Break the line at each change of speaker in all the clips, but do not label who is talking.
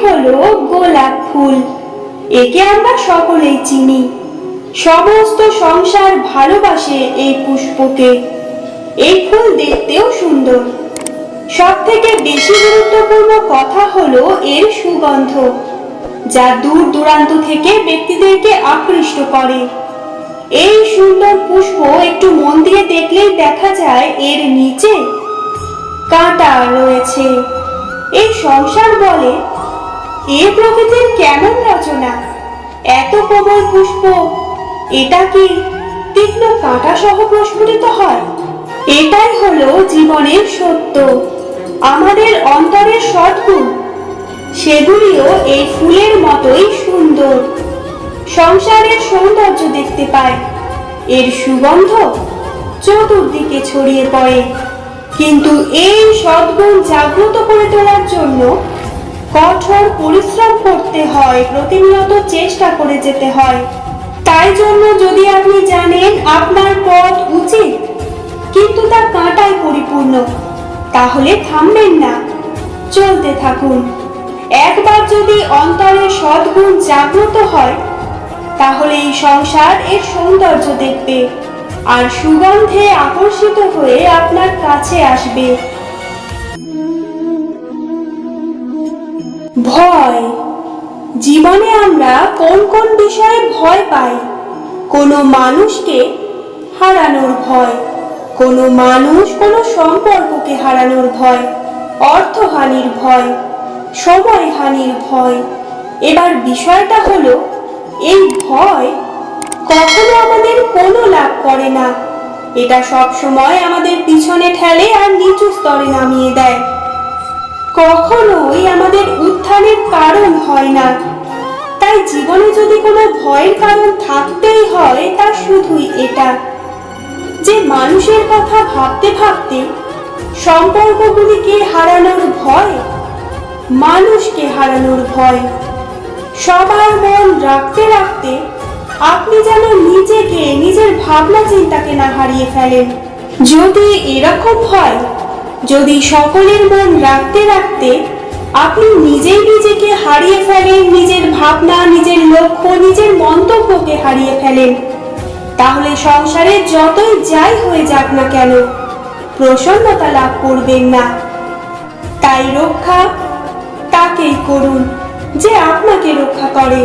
হলো গোলাপ ফুল। একে আমরা সকলেই চিনি। সমস্ত সংসার ভালোবাসে এই পুষ্পকে। এই ফুল দেখতেও সুন্দর। সব থেকে বেশি গুরুত্বপূর্ণ কথা হলো এর সুগন্ধ, যা দূর দূরান্ত থেকে ব্যক্তিদেরকে আকৃষ্ট করে। এই সুন্দর পুষ্প একটু মন দিয়ে দেখলেই দেখা যায় এর নিচে কাঁটা রয়েছে। এই সংসার বলে, এ প্রকৃতির কেমন রচনা, এত কোমল পুষ্প, এটা কি তীক্ষ্ণ কাঁটা সহ প্রস্ফুটিত হয়? এটাই হলো জীবনের সত্য, আমাদের অন্তরের সদ্গুণ। সেগুলিও এই ফুলের মতোই সুন্দর। সংসারের সৌন্দর্য দেখতে পায়, এর সুগন্ধ চতুর্দিকে ছড়িয়ে পড়ে। কিন্তু এই সদ্গুণ জাগ্রত করে তোলার জন্য কঠোর পরিশ্রম করতে হয়, প্রতিনিয়ত চেষ্টা করে যেতে হয়। তাই জন্য যদি আপনি জানেন আপনার পথ উচিত কিন্তু তা কাঁটায় পরিপূর্ণ, তাহলে থামবেন না, চলতে থাকুন। একবার যদি অন্তরে সদ্গুণ জাগ্রত হয়, তাহলে এই সংসার এর সৌন্দর্য দেখবে আর সুগন্ধে আকর্ষিত হয়ে আপনার কাছে আসবে। ভয়। জীবনে আমরা কোন কোন বিষয়ে ভয় পাই? কোনো মানুষকে হারানোর ভয়, কোনো মানুষ কোনো সম্পর্ককে হারানোর ভয়, অর্থহানির ভয়, সময়হানির ভয়। এবার বিষয়টা হলো, এই ভয় কখনো আমাদের কোনো লাভ করে না। এটা সব সময় আমাদের পিছনে ঠেলে আর নিচু স্তরে নামিয়ে দেয়। কখনোই আমাদের উত্থানের কারণ হয় না। তাই জীবনে যদি কোনো ভয়ের কারণ থাকতেই হয়, তা শুধুই এটা যে মানুষের কথা ভাবতে ভাবতে সম্পর্কগুলিকে হারানোর ভয়, মানুষকে হারানোর ভয়। সবার মন রাখতে রাখতে আপনি যেন নিজেকে, নিজের ভাবনা চিন্তাকে না হারিয়ে ফেলেন। যদি এরকম হয়, যদি সকলের মন রাখতে রাখতে আপনি নিজেই নিজেকে হারিয়ে ফেলেন, নিজের ভাবনা, নিজের লক্ষ্য, নিজের মন্তব্যকে হারিয়ে ফেলেন, তাহলে সংসারে যতই যাই হয়ে যাক না কেন, প্রসন্নতা লাভ করবেন না। তাই রক্ষা তাকেই করুন যে আপনাকে রক্ষা করে।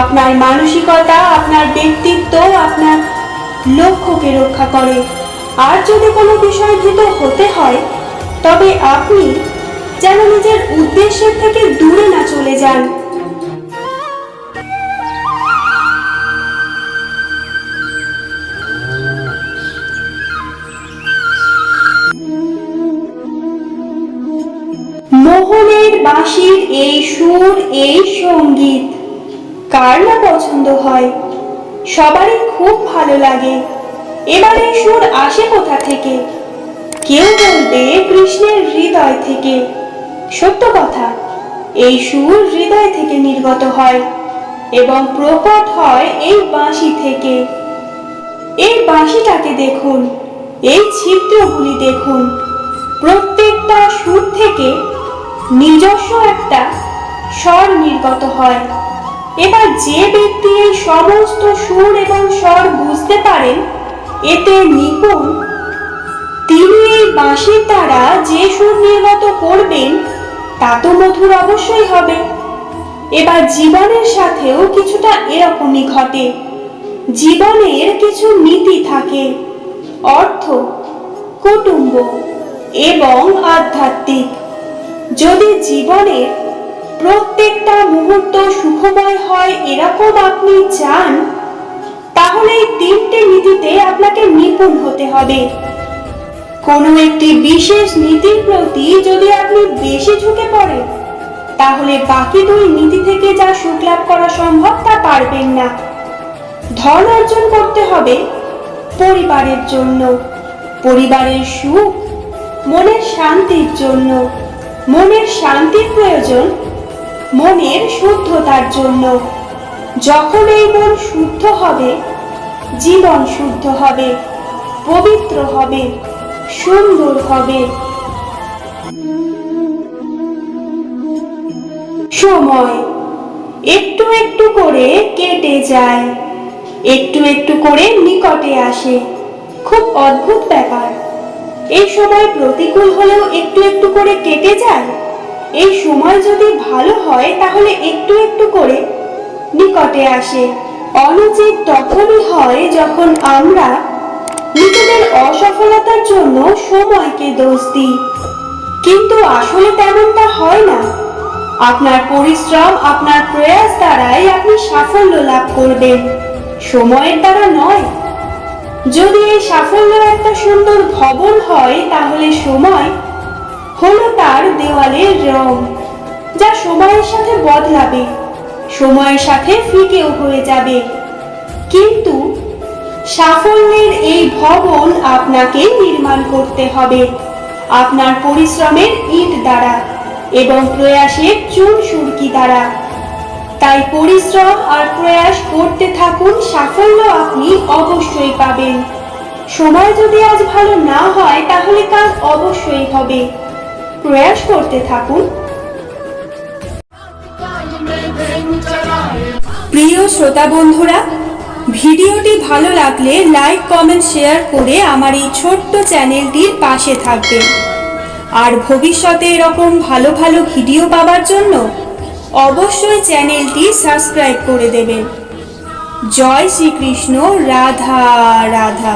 আপনার মানসিকতা, আপনার ব্যক্তিত্ব, আপনার লক্ষ্যকে রক্ষা করে। আর যদি কোনো বিষয় ভীত হতে হয়, তবে আপনি যেন নিজের উদ্দেশ্যের থেকে দূরে না চলে যান। মোহনের বাঁশির এই সুর, এই সঙ্গীত কার না পছন্দ হয়? সবারই খুব ভালো লাগে। এবার এই সুর আসে কোথা থেকে? কেউ বলবে কৃষ্ণের হৃদয় থেকে। সত্য কথা, এই সুর হৃদয় থেকে নির্গত হয় এবং প্রকট হয় এই বাঁশি থেকে। এই বাঁশিটাকে দেখুন, এই ছিদ্রগুলি দেখুন, প্রত্যেকটা সুর থেকে নিজস্ব একটা স্বর নির্গত হয়। এবার যে ব্যক্তি এই সমস্ত সুর এবং স্বর বুঝতে পারেন, এতে নিপুণ, তিনি এই বাঁশির দ্বারা যে সুর নির্গত করবেন তা তো মধুর অবশ্যই হবে। এবার জীবনের সাথেও কিছুটা এরকমই ঘটে। জীবনের কিছু নীতি থাকে, অর্থ, কুটুম্ব এবং আধ্যাত্মিক। যদি জীবনের প্রত্যেকটা মুহূর্ত সুখময় হয় এরকম আপনি চান, তাহলে এই তিনটে নীতিতে আপনাকে নিপুণ হতে হবে। কোনো একটি বিশেষ নীতির প্রতি যদি আপনি বেশি ঝুঁকে পড়েন, তাহলে বাকি দুই নীতি থেকে যা সুখ লাভ করা সম্ভব তা পারবেন না। ধন অর্জন করতে হবে পরিবারের জন্য, পরিবারের সুখ, মনের শান্তির জন্য। মনের শান্তির প্রয়োজন মনের শুদ্ধতার জন্য। যখন এই মন শুদ্ধ হবে, জীবন শুদ্ধ হবে, পবিত্র হবে, সুন্দর হবে। সময় একটু একটু করে কেটে যায়, একটু একটু করে নিকটে আসে। খুব অদ্ভুত ব্যাপার। এই সময় প্রতিকূল হলেও একটু একটু করে কেটে যায়। এই সময় যদি ভালো হয় তাহলে একটু একটু করে নিকটে আসে। অনুচিত তখনই হয় যখন আমরা নিজেদের অসফলতার জন্য সময়কে দোষ দিই, কিন্তু আসলে তেমনটা হয় না। আপনার পরিশ্রম, আপনার প্রয়াস দ্বারাই আপনি সাফল্য লাভ করবেন, সময়ের দ্বারা নয়। যদি এই সাফল্য একটা সুন্দর ভবন হয় তাহলে সময় হলো তার দেওয়ালের রং, যা সময়ের সাথে বদলাবে, সময়ের সাথে ফিকেও হয়ে যাবে। কিন্তু সাফল্যের এই ভবন আপনাকে নির্মাণ করতে হবে আপনার পরিশ্রমের ইট দ্বারা এবং প্রয়াসের চুন সুরকি দ্বারা। তাই পরিশ্রম আর প্রয়াস করতে থাকুন, সাফল্য আপনি অবশ্যই পাবেন। সময় যদি আজ ভালো না হয় তাহলে কাল অবশ্যই হবে। প্রয়াস করতে থাকুন। প্রিয় শ্রোতা বন্ধুরা, ভিডিওটি ভালো লাগলে লাইক, কমেন্ট, শেয়ার করে আমার এই ছোট্ট চ্যানেলটির পাশে থাকবেন। আর ভবিষ্যতে এরকম ভালো ভালো ভিডিও পাওয়ার জন্য অবশ্যই চ্যানেলটি সাবস্ক্রাইব করে দেবেন। জয় শ্রীকৃষ্ণ। রাধা রাধা।